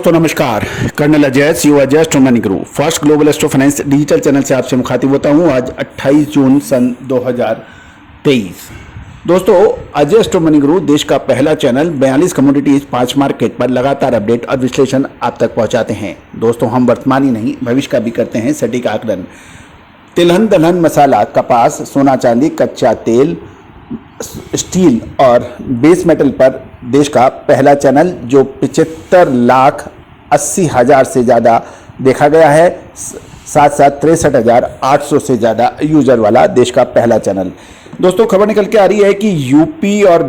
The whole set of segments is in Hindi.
दोस्तों नमस्कार। Colonel Ajay CO Ajay astro money guru first global astro finance digital channel से आपसे मुखातिब होता हूं। आज 28 जून सन 2023। दोस्तों अजय एस्ट्रो मनी गुरु देश का पहला चैनल 42 कमोडिटीज 5 मार्केट पर लगातार अपडेट और विश्लेषण आप तक पहुंचाते हैं। दोस्तों हम वर्तमान ही नहीं भविष्य का भी करते हैं सटीक आकलन। तिलहन दलहन मसाला, कपास, सोना चांदी, कच्चा तेल, स्टील और बेस मेटल पर देश का पहला चैनल जो 75,80,000 से ज़्यादा देखा गया है, साथ साथ 63,800 से ज़्यादा यूजर वाला देश का पहला चैनल। दोस्तों खबर निकल के आ रही है कि यूपी और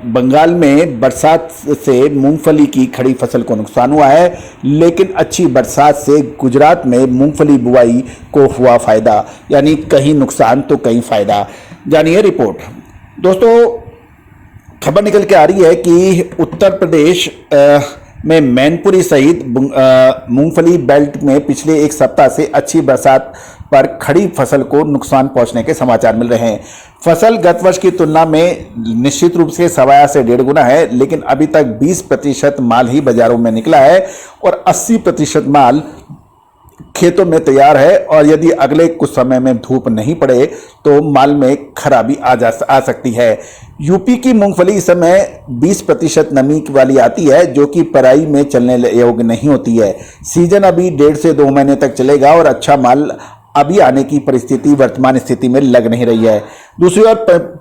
बंगाल में बरसात से मूंगफली की खड़ी फसल को नुकसान हुआ है, लेकिन अच्छी बरसात से गुजरात में मूंगफली बुआई को हुआ फायदा। यानी कहीं नुकसान तो कहीं फायदा। जानिए रिपोर्ट। दोस्तों खबर निकल के आ रही है कि उत्तर प्रदेश में मैनपुरी सहित मूंगफली बेल्ट में पिछले एक सप्ताह से अच्छी बरसात पर खड़ी फसल को नुकसान पहुंचने के समाचार मिल रहे हैं। फसल गत वर्ष की तुलना में निश्चित रूप से 1.25 से 1.5 गुना है, लेकिन अभी तक 20% माल ही बाजारों में निकला है और 80% माल खेतों में तैयार है। और यदि अगले कुछ समय में धूप नहीं पड़े तो माल में खराबी आ सकती है। यूपी की मूंगफली इस समय 20% नमी वाली आती है, जो कि पराई में चलने योग्य नहीं होती है। सीजन अभी 1.5 से 2 महीने तक चलेगा और अच्छा माल अभी आने की परिस्थिति वर्तमान स्थिति में लग नहीं रही है। दूसरी ओर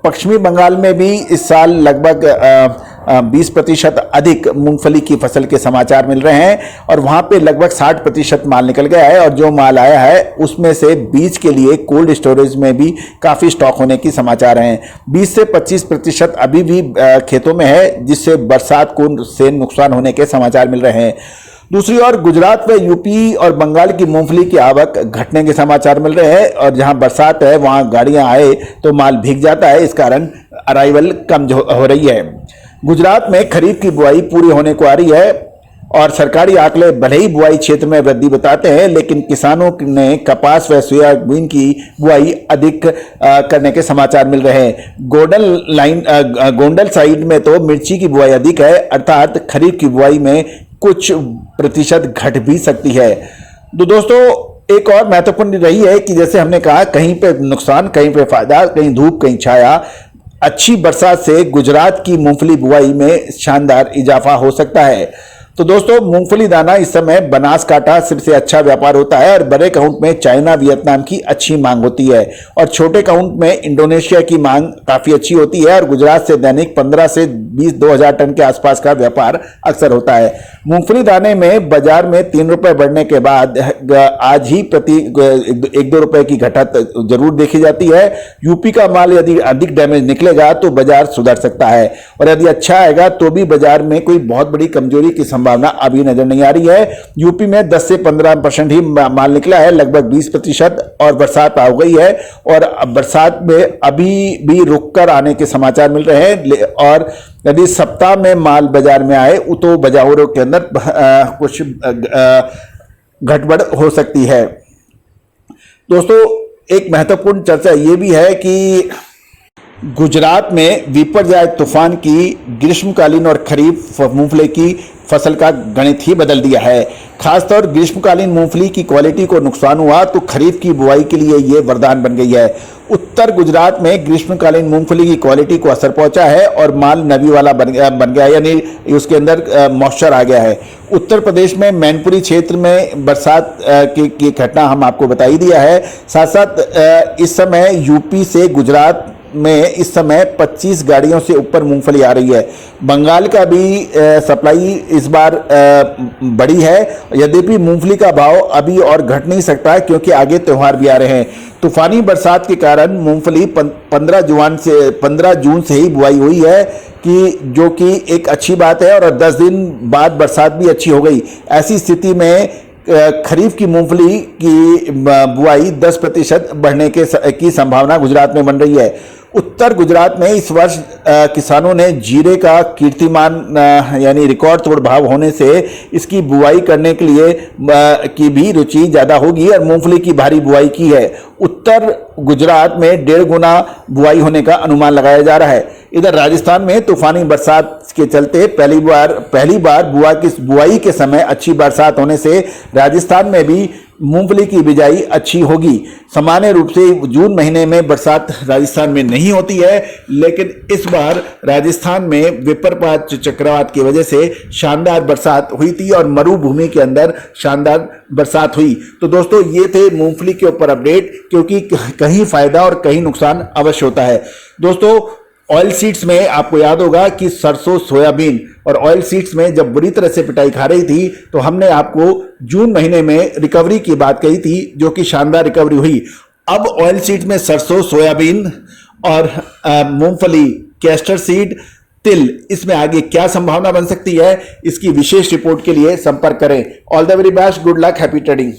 पश्चिमी बंगाल में भी इस साल लगभग 20% अधिक मूंगफली की फसल के समाचार मिल रहे हैं और वहां पे लगभग 60% माल निकल गया है। और जो माल आया है उसमें से बीज के लिए कोल्ड स्टोरेज में भी काफ़ी स्टॉक होने की समाचार हैं। 20 से 25% अभी भी खेतों में है, जिससे बरसात से नुकसान होने के समाचार मिल रहे हैं। दूसरी ओर गुजरात व यूपी और बंगाल की मूंगफली की आवक घटने के समाचार मिल रहे हैं और जहां बरसात है वहां गाड़ियां आए तो माल भीग जाता है। इस कारण अराइवल कम हो रही है। गुजरात में खरीफ की बुआई पूरी होने को आ रही है और सरकारी आंकड़े भले ही बुआई क्षेत्र में वृद्धि बताते हैं, लेकिन किसानों ने कपास व सोयाबीन की बुआई अधिक करने के समाचार मिल रहे हैं। गोंडल साइड में तो मिर्ची की बुआई अधिक है, अर्थात खरीफ की बुआई में कुछ प्रतिशत घट भी सकती है। तो दोस्तों एक और महत्वपूर्ण रही है कि जैसे हमने कहा, कहीं पे नुकसान कहीं पे फायदा, कहीं धूप कहीं छाया। अच्छी बरसात से गुजरात की मूंगफली बुआई में शानदार इजाफा हो सकता है। तो दोस्तों मूंगफली दाना इस समय बनासकांठा से अच्छा व्यापार होता है और बड़े काउंट में चाइना वियतनाम की अच्छी मांग होती है और छोटे काउंट में इंडोनेशिया की मांग काफ़ी अच्छी होती है और गुजरात से दैनिक 15 से 20-2,000 टन के आसपास का व्यापार अक्सर होता है। मूंगफली दाने में बाजार में 3 रुपये बढ़ने के बाद आज ही प्रति 1-2 रुपये की घटत जरूर देखी जाती है। यूपी का माल यदि अधिक डैमेज निकलेगा तो बाजार सुधर सकता है और यदि अच्छा आएगा तो भी बाजार में कोई बहुत बड़ी कमजोरी की संभावना अभी नजर नहीं आ रही है। यूपी में 10 से 15% ही माल निकला है, लगभग 20%, और बरसात आ गई है और बरसात में अभी भी रुककर आने के समाचार मिल रहे हैं। और यदि सप्ताह में माल बाजार में आए तो बाजारों के अंदर कुछ गड़बड़ हो सकती है। दोस्तों एक महत्वपूर्ण चर्चा ये भी है कि गुजरात में विपर्जय तूफान की ग्रीष्मकालीन और खरीफ मूंगफली की फसल का गणित ही बदल दिया है। खासतौर ग्रीष्मकालीन मूंगफली की क्वालिटी को नुकसान हुआ तो खरीफ की बुआई के लिए ये वरदान बन गई है। उत्तर गुजरात में ग्रीष्मकालीन मूंगफली की क्वालिटी को असर पहुंचा है और माल नमी वाला बन गया, यानी उसके अंदर मॉइस्चर आ गया है। उत्तर प्रदेश में मैनपुरी क्षेत्र में बरसात की घटना हम आपको बता ही दिया है। साथ साथ इस समय यूपी से गुजरात में इस समय 25 गाड़ियों से ऊपर मूंगफली आ रही है। बंगाल का भी सप्लाई इस बार बढ़ी है, यद्यपि मूंगफली का भाव अभी और घट नहीं सकता क्योंकि आगे त्यौहार भी आ रहे हैं। तूफानी बरसात के कारण मूंगफली 15 जून से ही बुआई हुई है कि जो कि एक अच्छी बात है और 10 दिन बाद बरसात भी अच्छी हो गई। ऐसी स्थिति में खरीफ की मूंगफली की बुआई 10% बढ़ने की संभावना गुजरात में बन रही है। उत्तर गुजरात में इस वर्ष किसानों ने जीरे का कीर्तिमान यानी रिकॉर्ड तोड़ भाव होने से इसकी बुआई करने के लिए की भी रुचि ज़्यादा होगी और मूंगफली की भारी बुआई की है। उत्तर गुजरात में 1.5 गुना बुआई होने का अनुमान लगाया जा रहा है। इधर राजस्थान में तूफानी बरसात के चलते पहली बार बुआई के समय अच्छी बरसात होने से राजस्थान में भी मूंगफली की बिजाई अच्छी होगी। सामान्य रूप से जून महीने में बरसात राजस्थान में नहीं होती है, लेकिन इस बार राजस्थान में विपर्यत चक्रवात की वजह से शानदार बरसात हुई थी और मरुभूमि के अंदर शानदार बरसात हुई। तो दोस्तों ये थे मूंगफली के ऊपर अपडेट, क्योंकि कहीं फायदा और कहीं नुकसान अवश्य होता है। दोस्तों ऑयल सीड्स में आपको याद होगा कि सरसों, सोयाबीन और ऑयल सीड्स में जब बुरी तरह से पिटाई खा रही थी तो हमने आपको जून महीने में रिकवरी की बात कही थी, जो कि शानदार रिकवरी हुई। अब ऑयल सीड्स में सरसों, सोयाबीन और मूंगफली, कैस्टर सीड, तिल, इसमें आगे क्या संभावना बन सकती है, इसकी विशेष रिपोर्ट के लिए संपर्क करें। All the very best, good luck, happy trading.